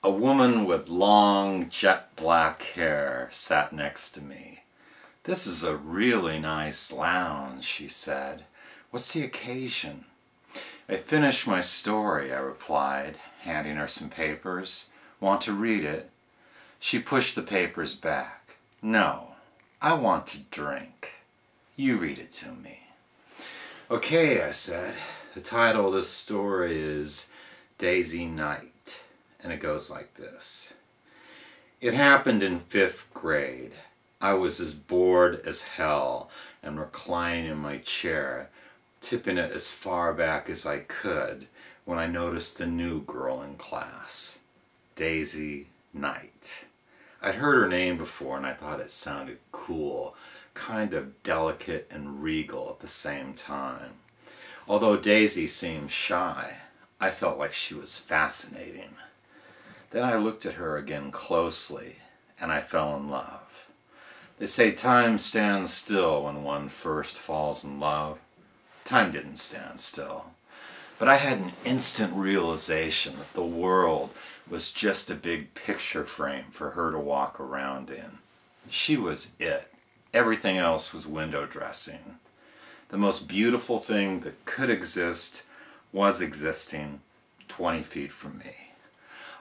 A woman with long jet black hair sat next to me. "This is a really nice lounge," she said. "What's the occasion?" "I finished my story," I replied, handing her some papers. "Want to read it?" She pushed the papers back. "No, I want to drink. You read it to me." "Okay," I said. The title of this story is Daisy Knight, and it goes like this. It happened in 5th grade. I was as bored as hell and reclining in my chair, tipping it as far back as I could, when I noticed the new girl in class, Daisy Knight. I'd heard her name before and I thought it sounded cool, kind of delicate and regal at the same time. Although Daisy seemed shy, I felt like she was fascinating. Then I looked at her again closely, and I fell in love. They say time stands still when one first falls in love. Time didn't stand still. But I had an instant realization that the world was just a big picture frame for her to walk around in. She was it. Everything else was window dressing. The most beautiful thing that could exist was existing 20 feet from me.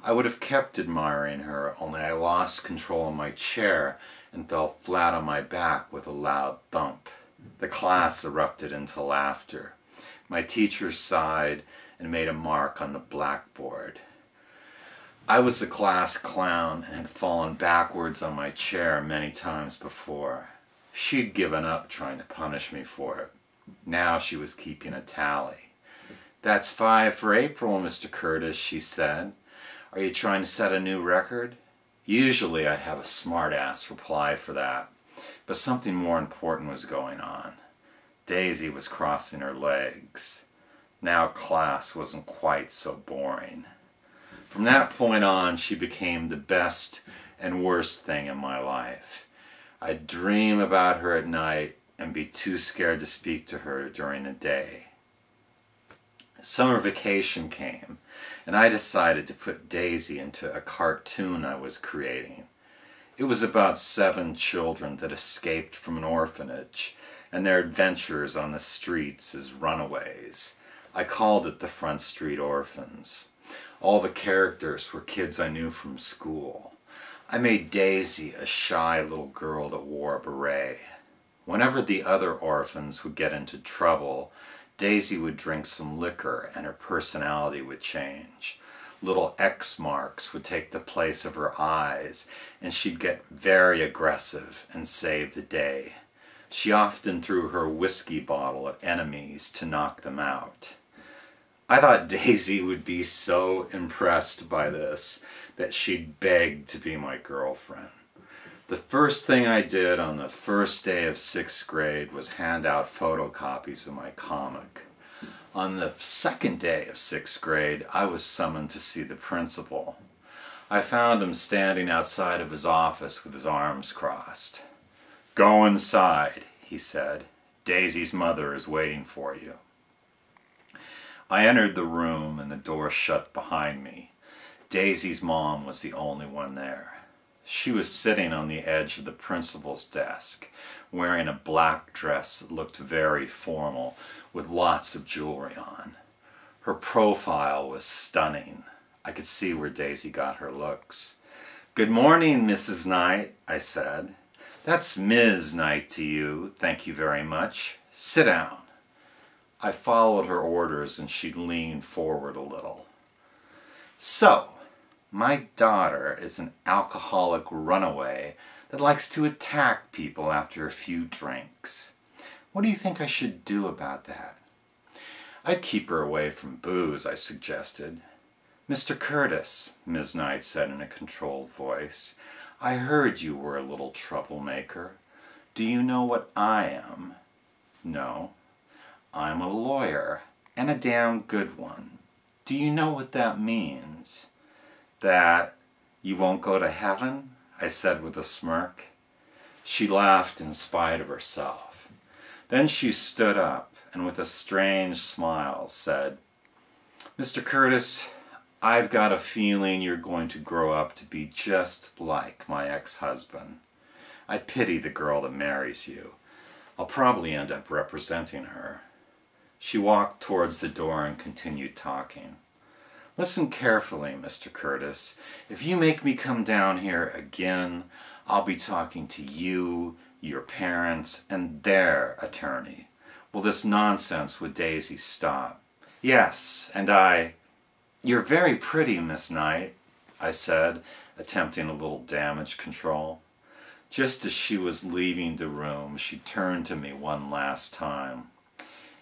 I would have kept admiring her, only I lost control of my chair and fell flat on my back with a loud thump. The class erupted into laughter. My teacher sighed and made a mark on the blackboard. I was the class clown and had fallen backwards on my chair many times before. She'd given up trying to punish me for it. Now she was keeping a tally. "That's 5 for April, Mr. Curtis," she said. "Are you trying to set a new record?" Usually I'd have a smart-ass reply for that, but something more important was going on. Daisy was crossing her legs. Now class wasn't quite so boring. From that point on, she became the best and worst thing in my life. I'd dream about her at night and be too scared to speak to her during the day. Summer vacation came, and I decided to put Daisy into a cartoon I was creating. It was about 7 children that escaped from an orphanage and their adventures on the streets as runaways. I called it the Front Street Orphans. All the characters were kids I knew from school. I made Daisy a shy little girl that wore a beret. Whenever the other orphans would get into trouble, Daisy would drink some liquor and her personality would change. Little X marks would take the place of her eyes, and she'd get very aggressive and save the day. She often threw her whiskey bottle at enemies to knock them out. I thought Daisy would be so impressed by this that she'd beg to be my girlfriend. The first thing I did on the first day of 6th grade was hand out photocopies of my comic. On the second day of 6th grade, I was summoned to see the principal. I found him standing outside of his office with his arms crossed. "Go inside," he said. "Daisy's mother is waiting for you." I entered the room and the door shut behind me. Daisy's mom was the only one there. She was sitting on the edge of the principal's desk, wearing a black dress that looked very formal, with lots of jewelry on. Her profile was stunning. I could see where Daisy got her looks. "Good morning, Mrs. Knight," I said. "That's Ms. Knight to you, thank you very much. Sit down." I followed her orders and she leaned forward a little. "So, my daughter is an alcoholic runaway that likes to attack people after a few drinks. What do you think I should do about that?" "I'd keep her away from booze," I suggested. "Mr. Curtis," Ms. Knight said in a controlled voice, "I heard you were a little troublemaker. Do you know what I am?" "No." "I'm a lawyer, and a damn good one. Do you know what that means?" "That you won't go to heaven?" I said with a smirk. She laughed in spite of herself. Then she stood up and with a strange smile said, "Mr. Curtis, I've got a feeling you're going to grow up to be just like my ex-husband. I pity the girl that marries you. I'll probably end up representing her." She walked towards the door and continued talking. "Listen carefully, Mr. Curtis. If you make me come down here again, I'll be talking to you, your parents, and their attorney. Will this nonsense with Daisy stop? Yes, and You're very pretty, Miss Knight," I said, attempting a little damage control. Just as she was leaving the room, she turned to me one last time.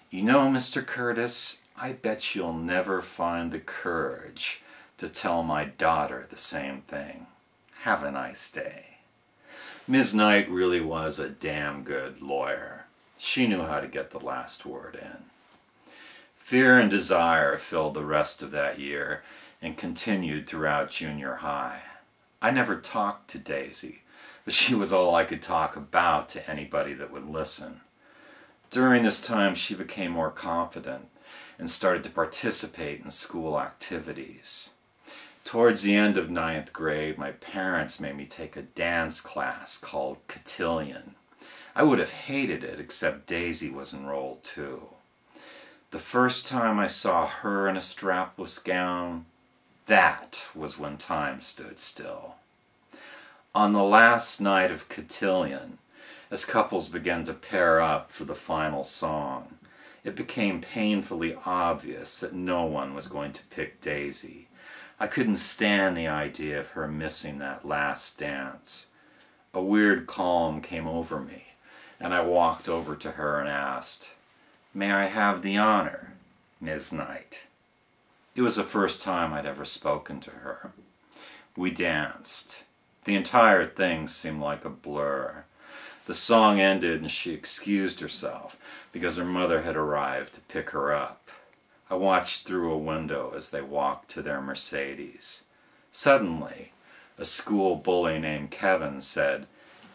"You know, Mr. Curtis, I bet you'll never find the courage to tell my daughter the same thing. Have a nice day." Ms. Knight really was a damn good lawyer. She knew how to get the last word in. Fear and desire filled the rest of that year and continued throughout junior high. I never talked to Daisy, but she was all I could talk about to anybody that would listen. During this time, she became more confident and started to participate in school activities. Towards the end of 9th grade, my parents made me take a dance class called cotillion. I would have hated it, except Daisy was enrolled too. The first time I saw her in a strapless gown, that was when time stood still. On the last night of cotillion, as couples began to pair up for the final song, it became painfully obvious that no one was going to pick Daisy. I couldn't stand the idea of her missing that last dance. A weird calm came over me, and I walked over to her and asked, "May I have the honor, Ms. Knight?" It was the first time I'd ever spoken to her. We danced. The entire thing seemed like a blur. The song ended and she excused herself because her mother had arrived to pick her up. I watched through a window as they walked to their Mercedes. Suddenly, a school bully named Kevin said,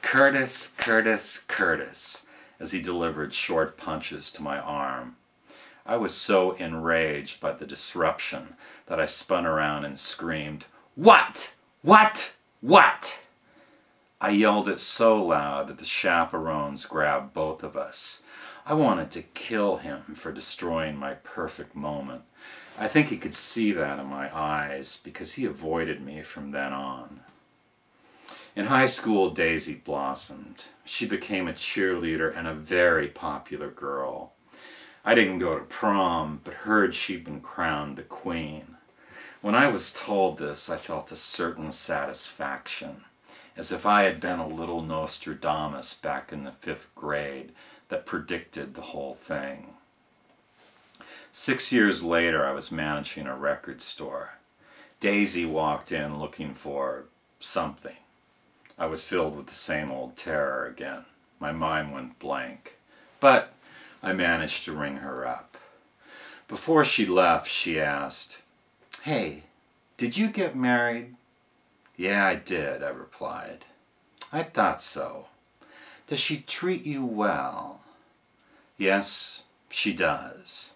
"Curtis, Curtis, Curtis," as he delivered short punches to my arm. I was so enraged by the disruption that I spun around and screamed, "What? What? What?" I yelled it so loud that the chaperones grabbed both of us. I wanted to kill him for destroying my perfect moment. I think he could see that in my eyes because he avoided me from then on. In high school, Daisy blossomed. She became a cheerleader and a very popular girl. I didn't go to prom, but heard she'd been crowned the queen. When I was told this, I felt a certain satisfaction, as if I had been a little Nostradamus back in the 5th grade that predicted the whole thing. 6 years later, I was managing a record store. Daisy walked in looking for something. I was filled with the same old terror again. My mind went blank. But I managed to ring her up. Before she left, she asked, "Hey, did you get married?" "Yeah, I did," I replied. "I thought so. Does she treat you well?" "Yes, she does."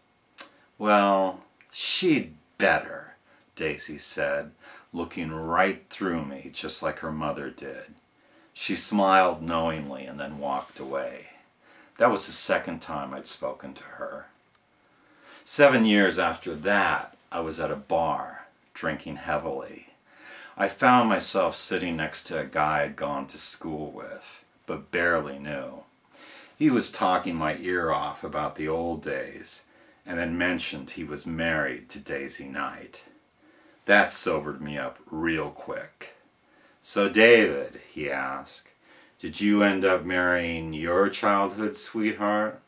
"Well, she'd better," Daisy said, looking right through me just like her mother did. She smiled knowingly and then walked away. That was the second time I'd spoken to her. 7 years after that, I was at a bar, drinking heavily. I found myself sitting next to a guy I'd gone to school with, but barely knew. He was talking my ear off about the old days, and then mentioned he was married to Daisy Knight. That sobered me up real quick. "So David," he asked, "did you end up marrying your childhood sweetheart?"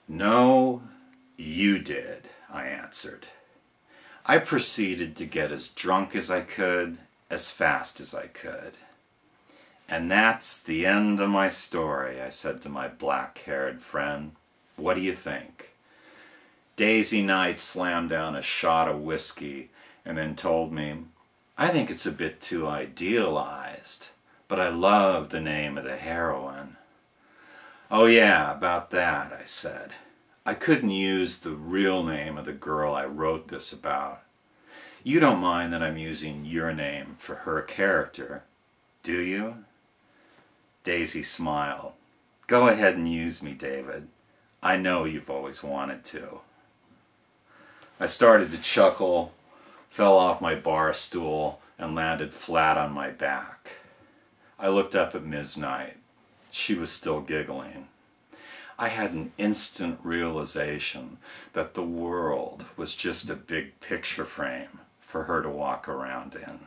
"No, you did," I answered. I proceeded to get as drunk as I could, as fast as I could. "And that's the end of my story," I said to my black-haired friend. "What do you think?" Daisy Knight slammed down a shot of whiskey and then told me, "I think it's a bit too idealized, but I love the name of the heroine." "Oh yeah, about that," I said. "I couldn't use the real name of the girl I wrote this about. You don't mind that I'm using your name for her character, do you? Daisy smiled. Go ahead and use me, David. I know you've always wanted to. I started to chuckle, fell off my bar stool, and landed flat on my back. I looked up at Ms. Knight. She was still giggling. I had an instant realization that the world was just a big picture frame for her to walk around in.